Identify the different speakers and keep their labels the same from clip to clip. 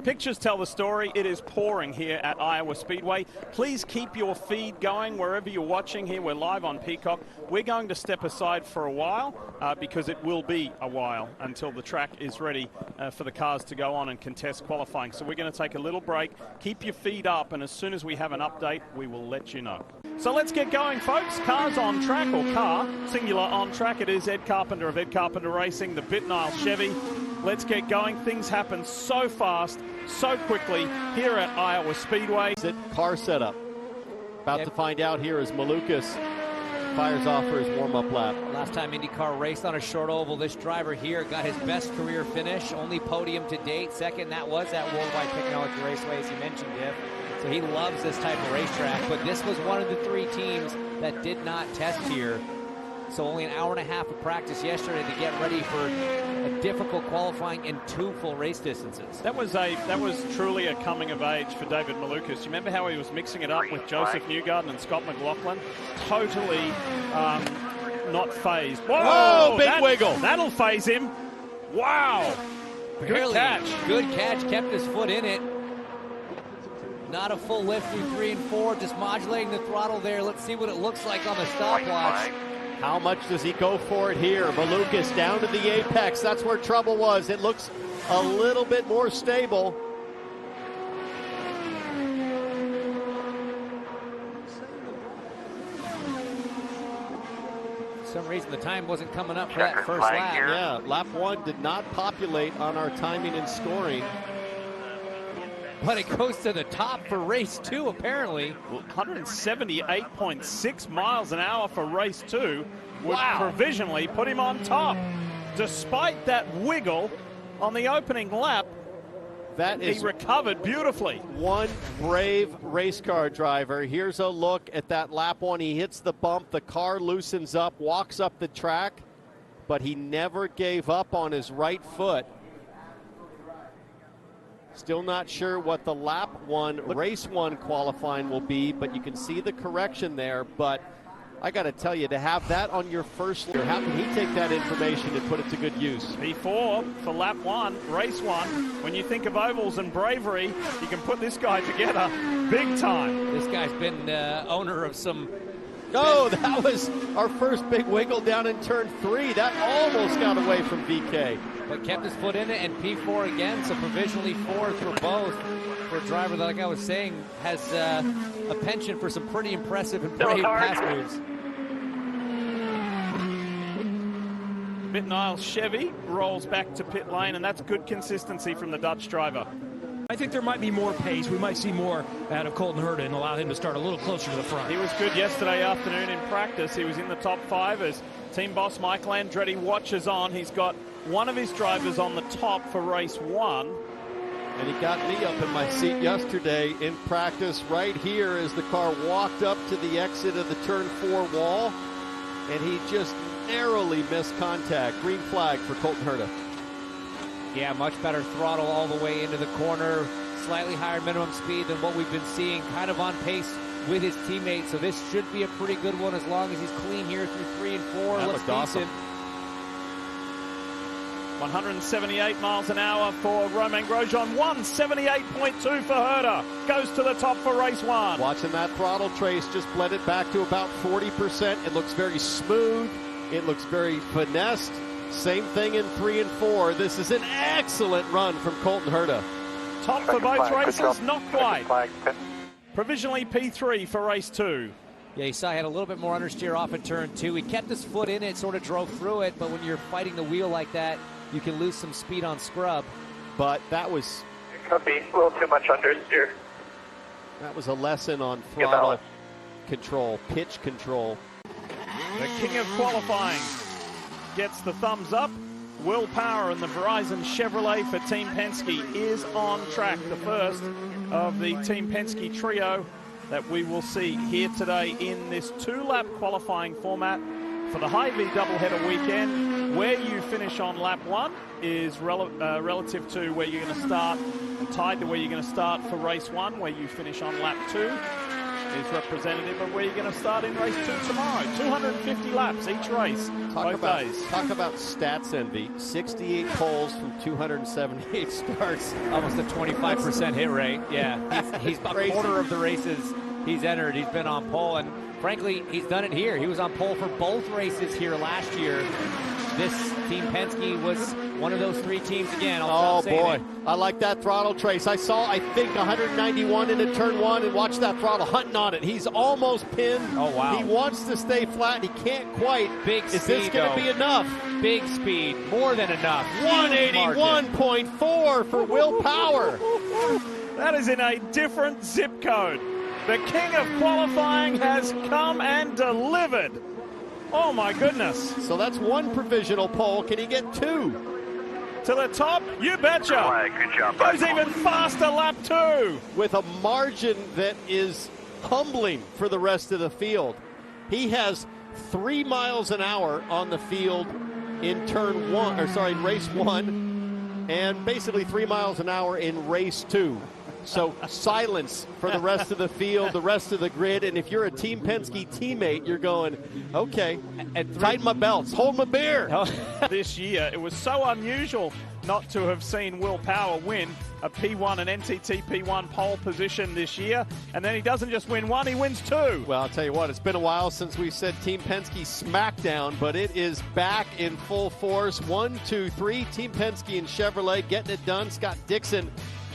Speaker 1: Pictures tell the story. It is pouring here at Iowa Speedway. Please keep your feed going wherever you're watching here. We're live on Peacock. We're going to step aside for a while because it will be a while until the track is ready for the cars to go on and contest qualifying. So we're going to take a little break. Keep your feed up, and as soon as we have an update, we will let you know. So let's get going, folks. Cars on track, or car, singular on track. It is Ed Carpenter of Ed Carpenter Racing, the Bitnile Chevy. Let's get going. Things happen so fast, so quickly here at Iowa Speedway.
Speaker 2: Car setup. About to find out here as Malukas fires off for his warm-up lap.
Speaker 3: Last time IndyCar raced on a short oval, this driver here got his best career finish, only podium to date. Second, that was at Worldwide Technology Raceway, as you mentioned, Diff. So he loves this type of racetrack, but this was one of the three teams that did not test here. So only an hour and a half of practice yesterday to get ready for a difficult qualifying and 2 full race distances.
Speaker 1: That was truly a coming of age for David Malukas. You remember how he was mixing it up with Joseph Newgarden and Scott McLaughlin? Totally not phased.
Speaker 2: Whoa, big wiggle.
Speaker 1: That'll phase him. Wow. Good catch.
Speaker 3: Good catch. Kept his foot in it. Not a full lift through 3 and 4. Just modulating the throttle there. Let's see what it looks like on the stopwatch.
Speaker 2: How much does he go for it here? Malukas down to the apex. That's where trouble was. It looks a little bit more stable.
Speaker 3: For some reason, the time wasn't coming up for that first lap.
Speaker 2: Yeah, lap 1 did not populate on our timing and scoring.
Speaker 3: But it goes to the top for race 2, apparently.
Speaker 1: 178.6 miles an hour for race 2 would provisionally put him on top. Despite that wiggle on the opening lap, he recovered beautifully.
Speaker 2: One brave race car driver. Here's a look at that lap 1. He hits the bump, the car loosens up, walks up the track, but he never gave up on his right foot. Still not sure what the lap 1, race 1 qualifying will be, but you can see the correction there. But I got to tell you, to have that on your first lap, how can he take that information and put it to good use?
Speaker 1: P4 for lap 1, race 1. When you think of ovals and bravery, you can put this guy together big time.
Speaker 3: This guy's been owner of some...
Speaker 2: Oh, that was our first big wiggle down in turn 3. That almost got away from VK.
Speaker 3: But kept his foot in it, and P4 again, so provisionally 4 for both. For a driver that, like I was saying, has a penchant for some pretty impressive and brave pass moves.
Speaker 1: Bitnile Chevy rolls back to pit lane, and that's good consistency from the Dutch driver.
Speaker 4: I think there might be more pace. We might see more out of Colton Herta and allow him to start a little closer to the front.
Speaker 1: He was good yesterday afternoon in practice. He was in the top 5 as team boss Michael Andretti watches on. He's got one of his drivers on the top for race 1.
Speaker 2: And he got me up in my seat yesterday in practice right here as the car walked up to the exit of the turn 4 wall. And he just narrowly missed contact. Green flag for Colton Herta.
Speaker 3: Yeah, much better throttle all the way into the corner. Slightly higher minimum speed than what we've been seeing. Kind of on pace with his teammates. So this should be a pretty good one as long as he's clean here through 3 and 4.
Speaker 2: That looked awesome.
Speaker 1: 178 miles an hour for Romain Grosjean. 178.2 for Herta. Goes to the top for race 1.
Speaker 2: Watching that throttle trace, just bled it back to about 40%. It looks very smooth. It looks very finessed. Same thing in 3 and 4. This is an excellent run from Colton Herta.
Speaker 1: Top for both races, not quite. Provisionally P3 for race 2.
Speaker 3: Yeah, you saw he had a little bit more understeer off at turn 2. He kept his foot in it, sort of drove through it, but when you're fighting the wheel like that, you can lose some speed on scrub.
Speaker 2: But that was...
Speaker 5: It could be a little too much understeer.
Speaker 2: That was a lesson on throttle control, pitch control.
Speaker 1: The king of qualifying gets the thumbs up. Will Power and the Verizon Chevrolet for Team Penske is on track. The first of the Team Penske trio that we will see here today in this 2-lap qualifying format for the Hy-Vee doubleheader weekend. Where you finish on lap 1 is relative to where you're going to start, and tied to where you're going to start for race 1. Where you finish on lap 2 is representative of where you're going to start in race 2 tomorrow. 250 laps each race, both days.
Speaker 2: Talk about stats envy. 68 poles from 278 starts.
Speaker 3: Almost a 25% hit rate. Yeah, he's about a quarter of the races he's entered. He's been on pole, and frankly, he's done it here. He was on pole for both races here last year. This Team Penske was one of those 3 teams again.
Speaker 2: Oh boy, I like that throttle trace. I saw, I think, 191 into turn 1, and watch that throttle hunting on it. He's almost pinned.
Speaker 3: Oh wow.
Speaker 2: He wants to stay flat, and he can't quite.
Speaker 3: Big
Speaker 2: Is
Speaker 3: speed,
Speaker 2: this going to be enough?
Speaker 3: Big speed, more than enough.
Speaker 2: 181.4 for Will Power.
Speaker 1: That is in a different zip code. The king of qualifying has come and delivered. Oh my goodness.
Speaker 2: So that's 1 provisional pole. Can he get 2?
Speaker 1: To the top, you betcha.
Speaker 5: All right, good job.
Speaker 1: Goes even faster, lap 2.
Speaker 2: With a margin that is humbling for the rest of the field. He has 3 miles an hour on the field in race 1, and basically 3 miles an hour in race 2. So silence for the rest of the field, the rest of the grid. And if you're a Team Penske teammate, you're going, okay, tighten my belts, hold my beer.
Speaker 1: This year, it was so unusual not to have seen Will Power win a P1 and NTT P1 pole position this year. And then he doesn't just win 1, he wins 2.
Speaker 2: Well, I'll tell you what, it's been a while since we said Team Penske Smackdown, but it is back in full force. 1, 2, 3, Team Penske and Chevrolet getting it done. Scott Dixon,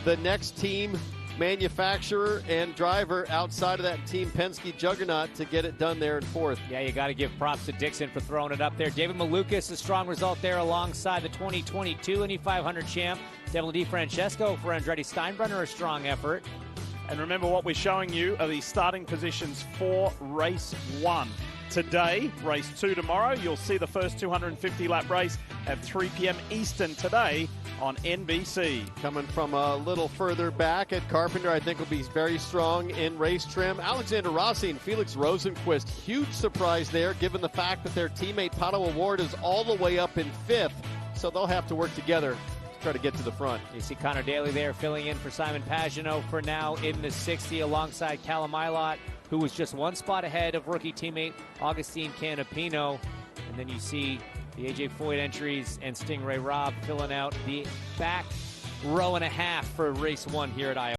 Speaker 2: the next team manufacturer and driver outside of that Team Penske juggernaut, to get it done there in 4th.
Speaker 3: Yeah, you got to give props to Dixon for throwing it up there. David Malukas, a strong result there alongside the 2022 Indy 500 champ. Devil DiFrancesco for Andretti Steinbrenner, a strong effort.
Speaker 1: And remember, what we're showing you are the starting positions for race 1. Today, race 2 tomorrow. You'll see the first 250-lap race at 3 p.m. Eastern today on NBC.
Speaker 2: Coming from a little further back at Carpenter, I think will be very strong in race trim. Alexander Rossi and Felix Rosenquist, huge surprise there, given the fact that their teammate Pato O'Ward is all the way up in 5th. So they'll have to work together to try to get to the front.
Speaker 3: You see Connor Daly there filling in for Simon Pagenaud for now in the 60 alongside Callum Ilott, who was just 1 spot ahead of rookie teammate Augustine Canapino. And then you see the AJ Foyt entries and Stingray Robb filling out the back row and a half for race 1 here at Iowa.